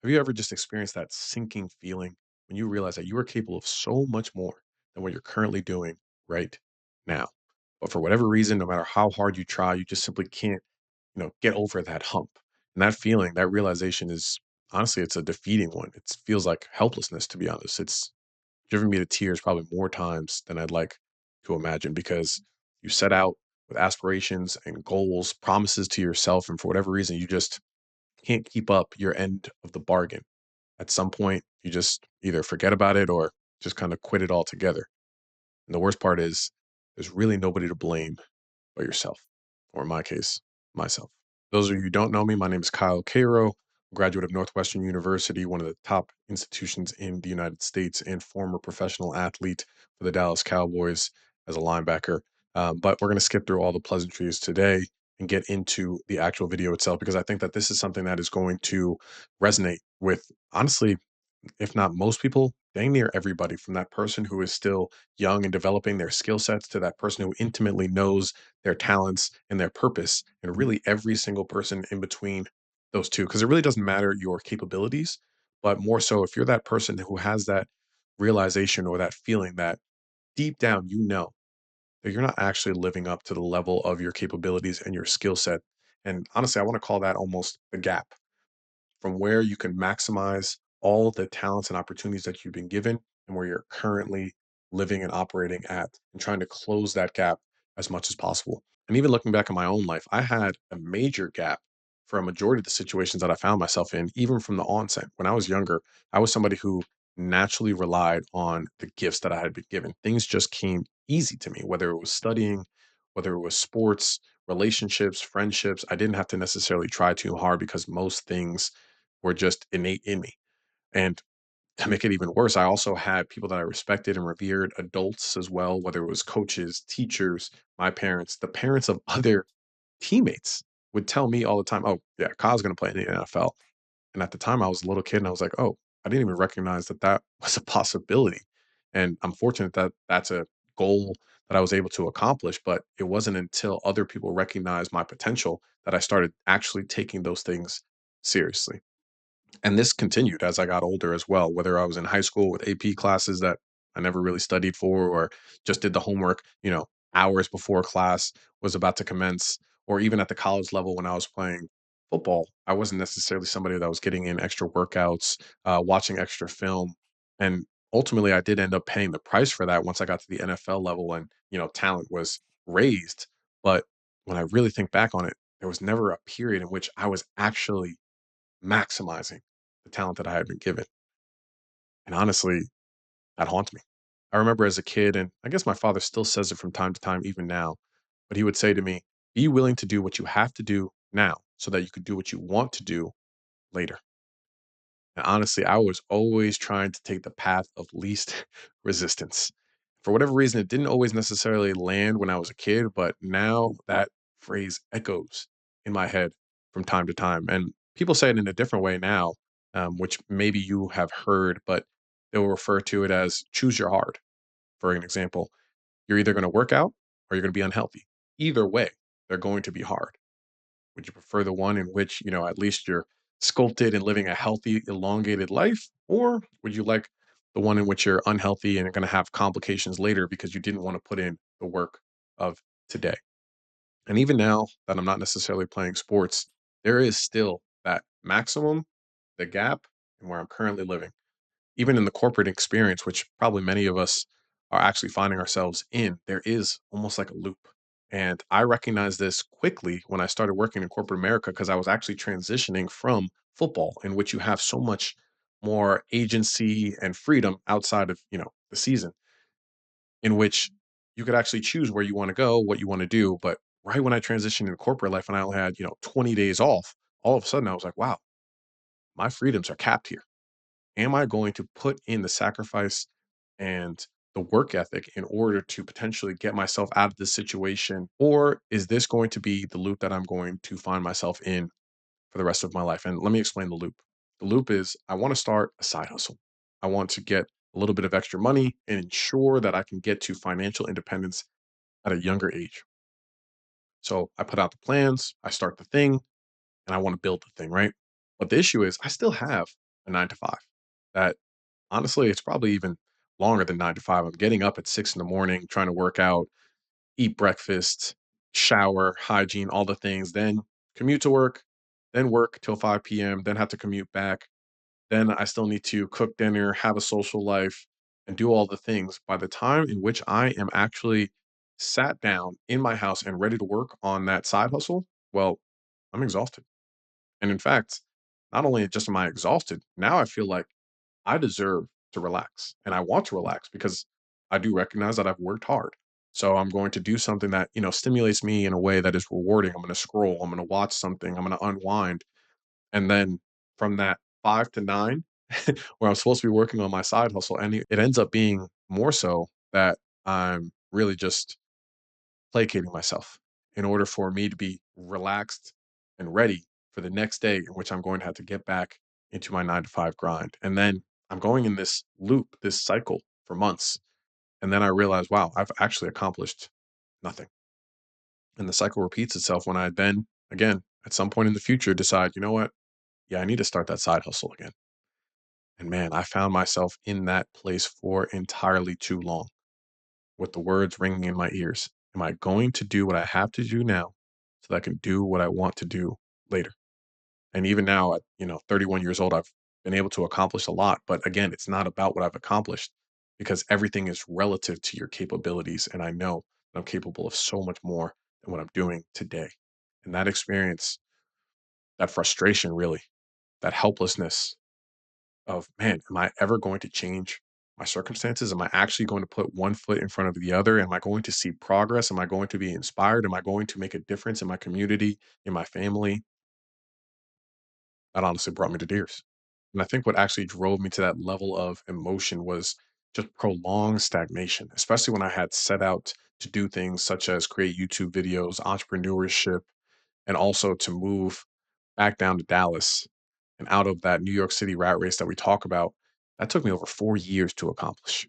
Have you ever just experienced that sinking feeling when you realize that you are capable of so much more than what you're currently doing right now? But for whatever reason, no matter how hard you try, you just simply can't, get over that hump. And that feeling, that realization is honestly, it's a defeating one. It feels like helplessness, to be honest. It's driven me to tears probably more times than I'd like to imagine because you set out with aspirations and goals, promises to yourself, and for whatever reason, you just can't keep up your end of the bargain. At some point, you just either forget about it or just kind of quit it altogether. And the worst part is there's really nobody to blame but yourself, or in my case, myself. Those of you who don't know me, my name is Kyle Cairo, graduate of Northwestern University, one of the top institutions in the United States, and former professional athlete for the Dallas Cowboys as a linebacker. But we're going to skip through all the pleasantries today and get into the actual video itself because I think that this is something that is going to resonate with, honestly, if not most people, dang near everybody, from that person who is still young and developing their skill sets to that person who intimately knows their talents and their purpose, and really every single person in between those two. Because it really doesn't matter your capabilities, but more so if you're that person who has that realization or that feeling that deep down you know that you're not actually living up to the level of your capabilities and your skill set. And honestly, I want to call that almost the gap from where you can maximize all the talents and opportunities that you've been given and where you're currently living and operating at and trying to close that gap as much as possible. And even looking back at my own life, I had a major gap for a majority of the situations that I found myself in, even from the onset. When I was younger, I was somebody who naturally relied on the gifts that I had been given. Things just came easy to me, whether it was studying, whether it was sports, relationships, friendships. I didn't have to necessarily try too hard because most things were just innate in me. And to make it even worse, I also had people that I respected and revered, adults as well, whether it was coaches, teachers, my parents, the parents of other teammates would tell me all the time, "Oh, yeah, Kyle's going to play in the NFL." And at the time, I was a little kid and I was like, "Oh, I didn't even recognize that that was a possibility." And I'm fortunate that that's a goal that I was able to accomplish. But it wasn't until other people recognized my potential that I started actually taking those things seriously. And this continued as I got older as well, whether I was in high school with AP classes that I never really studied for or just did the homework, hours before class was about to commence, or even at the college level when I was playing football, I wasn't necessarily somebody that was getting in extra workouts, watching extra film. And ultimately, I did end up paying the price for that once I got to the NFL level and, talent was raised. But when I really think back on it, there was never a period in which I was actually maximizing the talent that I had been given. And honestly, that haunts me. I remember as a kid, and I guess my father still says it from time to time, even now, but he would say to me, be willing to do what you have to do now so that you could do what you want to do later. And honestly, I was always trying to take the path of least resistance. For whatever reason, it didn't always necessarily land when I was a kid, but now that phrase echoes in my head from time to time. And people say it in a different way now, which maybe you have heard, but they'll refer to it as choose your hard. For an example, you're either going to work out or you're going to be unhealthy. Either way, they're going to be hard. Would you prefer the one in which, at least you're sculpted and living a healthy, elongated life? Or would you like the one in which you're unhealthy and are going to have complications later because you didn't want to put in the work of today? And even now that I'm not necessarily playing sports, there is still that maximum, the gap, and where I'm currently living. Even in the corporate experience, which probably many of us are actually finding ourselves in, there is almost like a loop. And I recognized this quickly when I started working in corporate America because I was actually transitioning from football, in which you have so much more agency and freedom outside of, the season, in which you could actually choose where you want to go, what you want to do. But right when I transitioned into corporate life and I only had, 20 days off, all of a sudden I was like, wow, my freedoms are capped here. Am I going to put in the sacrifice and the work ethic in order to potentially get myself out of this situation? Or is this going to be the loop that I'm going to find myself in for the rest of my life? And let me explain the loop. The loop is I want to start a side hustle. I want to get a little bit of extra money and ensure that I can get to financial independence at a younger age. So I put out the plans, I start the thing, and I want to build the thing, right? But the issue is I still have a 9 to 5. That honestly, it's probably even longer than 9 to 5. I'm getting up at 6 in the morning, trying to work out, eat breakfast, shower, hygiene, all the things, then commute to work, then work till 5 p.m., then have to commute back. Then I still need to cook dinner, have a social life, and do all the things. By the time in which I am actually sat down in my house and ready to work on that side hustle, well, I'm exhausted. And in fact, not only just am I exhausted, now I feel like I deserve to relax and I want to relax because I do recognize that I've worked hard. So I'm going to do something that, stimulates me in a way that is rewarding. I'm going to scroll, I'm going to watch something, I'm going to unwind. And then from that 5 to 9, where I'm supposed to be working on my side hustle, and it ends up being more so that I'm really just placating myself in order for me to be relaxed and ready for the next day in which I'm going to have to get back into my 9 to 5 grind. And then I'm going in this loop, this cycle for months. And then I realize, wow, I've actually accomplished nothing. And the cycle repeats itself when I then, again, at some point in the future, decide, you know what? Yeah, I need to start that side hustle again. And man, I found myself in that place for entirely too long with the words ringing in my ears. Am I going to do what I have to do now so that I can do what I want to do later? And even now, at 31 years old, I've been able to accomplish a lot. But again, it's not about what I've accomplished because everything is relative to your capabilities. And I know that I'm capable of so much more than what I'm doing today. And that experience, that frustration, really, that helplessness of, man, am I ever going to change my circumstances? Am I actually going to put one foot in front of the other? Am I going to see progress? Am I going to be inspired? Am I going to make a difference in my community, in my family? That honestly brought me to tears. And I think what actually drove me to that level of emotion was just prolonged stagnation, especially when I had set out to do things such as create YouTube videos, entrepreneurship, and also to move back down to Dallas and out of that New York City rat race that we talk about. That took me over 4 years to accomplish.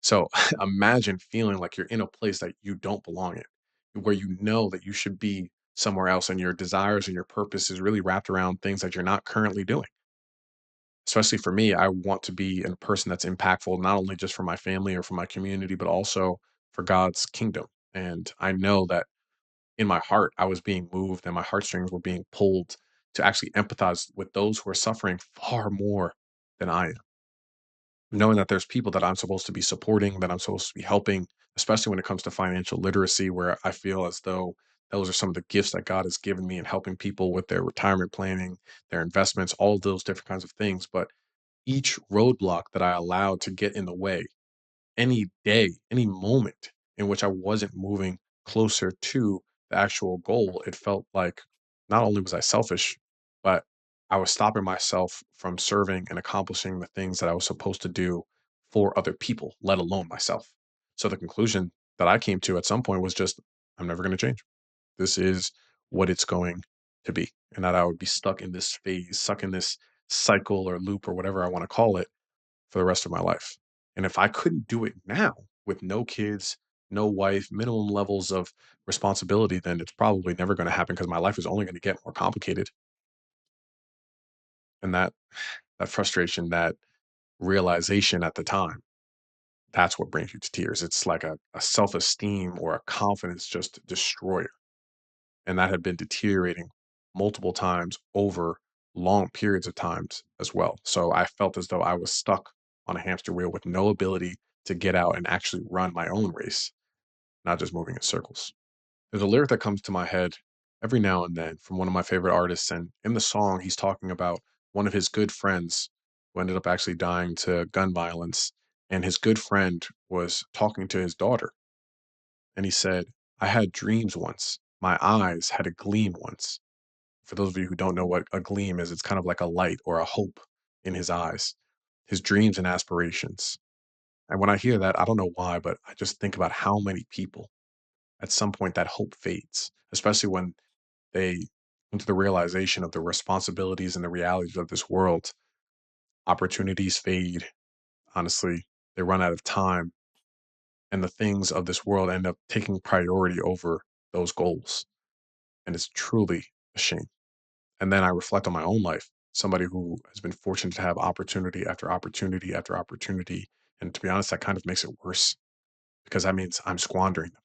So imagine feeling like you're in a place that you don't belong in, where you know that you should be somewhere else and your desires and your purpose is really wrapped around things that you're not currently doing. Especially for me, I want to be a person that's impactful, not only just for my family or for my community, but also for God's kingdom. And I know that in my heart, I was being moved and my heartstrings were being pulled to actually empathize with those who are suffering far more than I am. Knowing that there's people that I'm supposed to be supporting, that I'm supposed to be helping, especially when it comes to financial literacy, where I feel as though those are some of the gifts that God has given me in helping people with their retirement planning, their investments, all of those different kinds of things. But each roadblock that I allowed to get in the way, any day, any moment in which I wasn't moving closer to the actual goal, it felt like not only was I selfish, but I was stopping myself from serving and accomplishing the things that I was supposed to do for other people, let alone myself. So the conclusion that I came to at some point was just, I'm never going to change. This is what it's going to be. And that I would be stuck in this phase, stuck in this cycle or loop or whatever I want to call it for the rest of my life. And if I couldn't do it now with no kids, no wife, minimum levels of responsibility, then it's probably never going to happen because my life is only going to get more complicated. And that frustration, that realization at the time, that's what brings you to tears. It's like a self-esteem or a confidence just destroyer. And that had been deteriorating multiple times over long periods of times as well. So I felt as though I was stuck on a hamster wheel with no ability to get out and actually run my own race, not just moving in circles. There's a lyric that comes to my head every now and then from one of my favorite artists. And in the song, he's talking about one of his good friends who ended up actually dying to gun violence. And his good friend was talking to his daughter. And he said, I had dreams once. My eyes had a gleam once. For those of you who don't know what a gleam is, it's kind of like a light or a hope in his eyes, his dreams and aspirations. And when I hear that, I don't know why, but I just think about how many people at some point that hope fades, especially when they come to the realization of the responsibilities and the realities of this world. Opportunities fade. Honestly, they run out of time, and the things of this world end up taking priority over those goals. And it's truly a shame. And then I reflect on my own life. somebody who has been fortunate to have opportunity after opportunity after opportunity. And to be honest, that kind of makes it worse because that means I'm squandering them.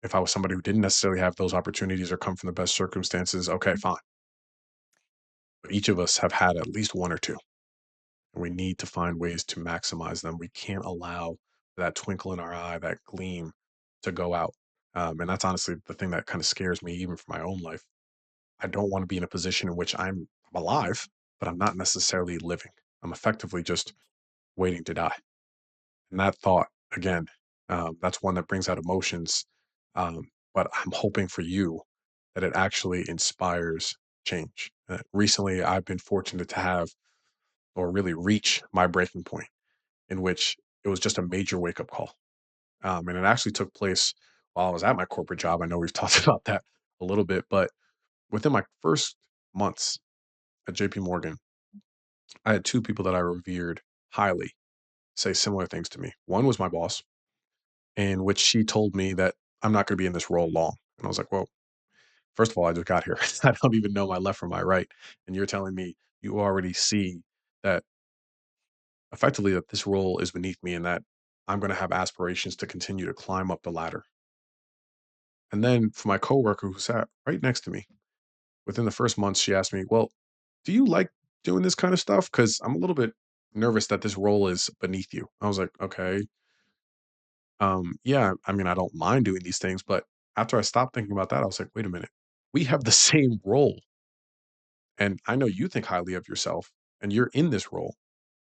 If I was somebody who didn't necessarily have those opportunities or come from the best circumstances, okay, fine. But each of us have had at least one or two, and we need to find ways to maximize them. We can't allow that twinkle in our eye, that gleam to go out. And that's honestly the thing that kind of scares me, even for my own life. I don't want to be in a position in which I'm alive, but I'm not necessarily living. I'm effectively just waiting to die. And that thought, again, that's one that brings out emotions. But I'm hoping for you that it actually inspires change. Recently, I've been fortunate to have or really reach my breaking point in which it was just a major wake up call. And it actually took place while I was at my corporate job. I know we've talked about that a little bit, but within my first months at JP Morgan, I had two people that I revered highly say similar things to me. One was my boss, in which she told me that I'm not going to be in this role long. And I was like, well, first of all, I just got here. I don't even know my left from my right. And you're telling me you already see that effectively that this role is beneath me and that I'm going to have aspirations to continue to climb up the ladder. And then for my coworker who sat right next to me, within the first month, she asked me, well, do you like doing this kind of stuff? Because I'm a little bit nervous that this role is beneath you. I was like, okay, yeah, I mean, I don't mind doing these things, but after I stopped thinking about that, I was like, wait a minute. We have the same role. And I know you think highly of yourself and you're in this role,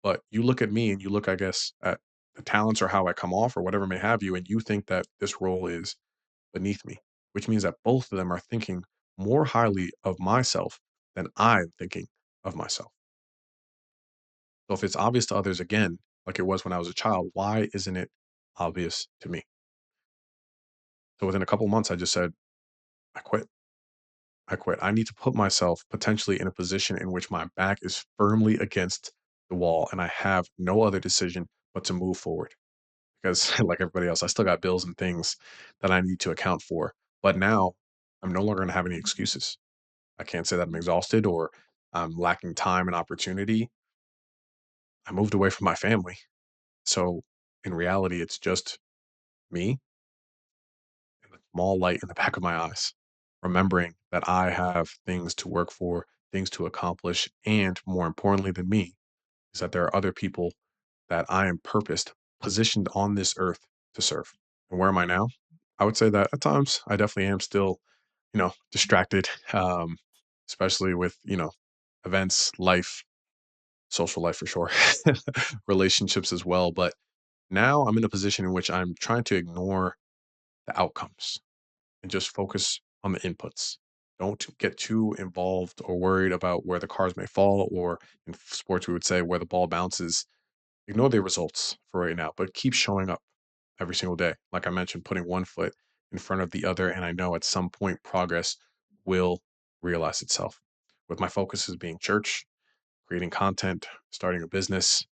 but you look at me and you look, I guess, at the talents or how I come off or whatever may have you, and you think that this role is beneath me, which means that both of them are thinking more highly of myself than I'm thinking of myself. So if it's obvious to others again, like it was when I was a child, why isn't it obvious to me? So within a couple months, I just said, I quit. I quit. I need to put myself potentially in a position in which my back is firmly against the wall and I have no other decision but to move forward. Because, like everybody else, I still got bills and things that I need to account for. But now I'm no longer going to have any excuses. I can't say that I'm exhausted or I'm lacking time and opportunity. I moved away from my family. So in reality, it's just me and a small light in the back of my eyes, remembering that I have things to work for, things to accomplish, and more importantly than me, is that there are other people that I am purposed, positioned on this earth to serve. And where am I now? I would say that at times I definitely am still, distracted, especially with, events, life, social life for sure, relationships as well. But now I'm in a position in which I'm trying to ignore the outcomes and just focus on the inputs. Don't get too involved or worried about where the cars may fall, or in sports, we would say where the ball bounces. Ignore the results for right now, but keep showing up every single day. Like I mentioned, putting one foot in front of the other. And I know at some point progress will realize itself. With my focuses being church, creating content, starting a business,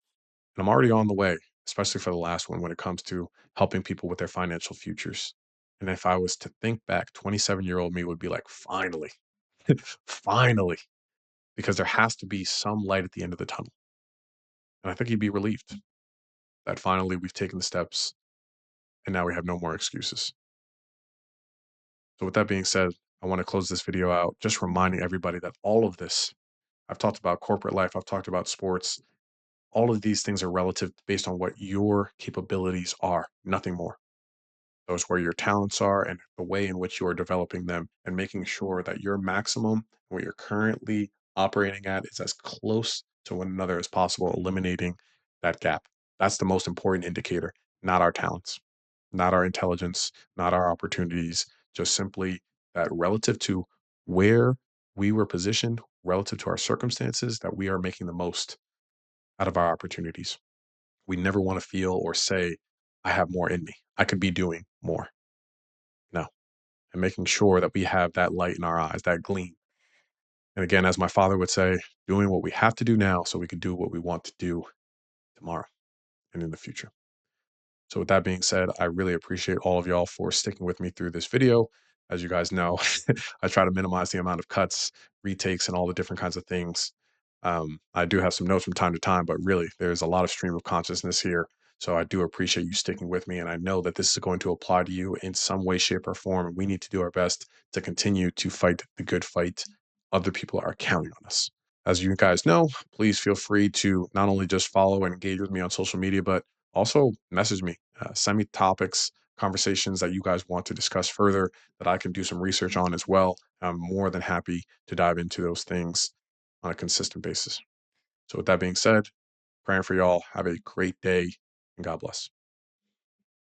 and I'm already on the way, especially for the last one when it comes to helping people with their financial futures. And if I was to think back, 27-year-old me would be like, finally, finally, because there has to be some light at the end of the tunnel. And I think he'd be relieved that finally we've taken the steps and now we have no more excuses. So, with that being said, I want to close this video out just reminding everybody that all of this, I've talked about corporate life, I've talked about sports, all of these things are relative based on what your capabilities are, nothing more. Those where your talents are and the way in which you are developing them and making sure that your maximum, what you're currently operating at, is as close to one another as possible, eliminating that gap. That's the most important indicator, not our talents, not our intelligence, not our opportunities, just simply that relative to where we were positioned, relative to our circumstances, that we are making the most out of our opportunities. We never want to feel or say, I have more in me. I could be doing more. No. And making sure that we have that light in our eyes, that gleam. And again, as my father would say, doing what we have to do now so we can do what we want to do tomorrow and in the future. So with that being said, I really appreciate all of y'all for sticking with me through this video. As you guys know, I try to minimize the amount of cuts, retakes, and all the different kinds of things. I do have some notes from time to time, but really, there's a lot of stream of consciousness here. So I do appreciate you sticking with me. And I know that this is going to apply to you in some way, shape, or form. And we need to do our best to continue to fight the good fight. Other people are counting on us. As you guys know, please feel free to not only just follow and engage with me on social media, but also message me, send me topics, conversations that you guys want to discuss further that I can do some research on as well. I'm more than happy to dive into those things on a consistent basis. So, with that being said, praying for y'all. Have a great day and God bless.